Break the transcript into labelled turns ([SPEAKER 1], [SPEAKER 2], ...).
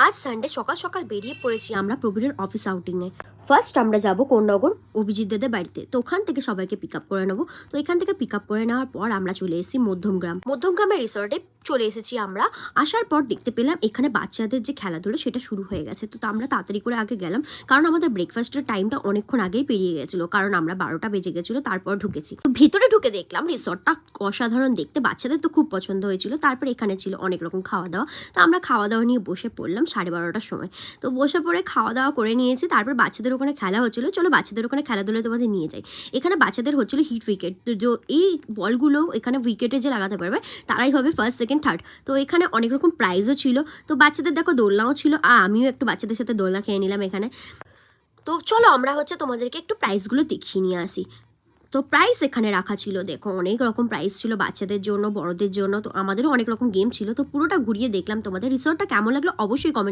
[SPEAKER 1] আজ সানডে সকাল সকাল বেরিয়ে পড়েছি আমরা প্রবীরের অফিস আউটিংয়ে। ফার্স্ট আমরা যাব কোন্নগর অভিজিৎ দাদের বাড়িতে, তো ওখান থেকে সবাইকে পিক আপ করে নেবো। তো এখান থেকে পিক আপ করে নেওয়ার পর আমরা চলে এসেছি মধ্যমগ্রামের রিসর্টে চলে এসেছি আমরা। আসার পর দেখতে পেলাম এখানে বাচ্চাদের যে খেলাধুলো সেটা শুরু হয়ে গেছে। তো আমরা তাড়াতাড়ি করে আগে গেলাম, কারণ আমাদের ব্রেকফাস্টের টাইমটা অনেকক্ষণ আগেই পেরিয়ে গেছিলো, কারণ আমরা 12টা বেজে গেছিলো। তারপর ঢুকেছি, তো ভিতরে ঢুকে দেখলাম রিসর্টটা অসাধারণ দেখতে, বাচ্চাদের তো খুব পছন্দ হয়েছিল। তারপর এখানে ছিল অনেক রকম খাওয়া দাওয়া, তো আমরা খাওয়া দাওয়া নিয়ে বসে পড়লাম 12:30টার সময়। তো বসে পড়ে খাওয়া দাওয়া করে নিয়েছি। তারপর বাচ্চাদের ওখানে খেলা হচ্ছিলো, চলো বাচ্চাদের ওখানে খেলাধুলো তোমাদের নিয়ে যাই। এখানে বাচ্চাদের হচ্ছিলো হিট উইকেট, তো এই বলগুলো এখানে উইকেটে যে লাগাতে পারবে তারাই হবে ফার্স্ট সেকেন্ড থার্ড। তো এখানে অনেক রকম প্রাইজও ছিল, তো বাচ্চাদের দেখো দোলনাও ছিল, আর আমিও একটু বাচ্চাদের সাথে দোলনা খেয়ে নিলাম এখানে। তো চলো আমরা তোমাদেরকে একটু প্রাইসগুলো দেখিয়ে নিয়ে আসি। তো প্রাইস এখানে রাখা ছিল, দেখো অনেক রকম প্রাইস ছিল বাচ্চাদের জন্য, বড়দের জন্য। তো আমাদেরও অনেক রকম গেম ছিল। তো পুরোটা ঘুরিয়ে দেখলাম। তোমাদের রিসর্টটা কেমন লাগলো অবশ্যই কমেন্ট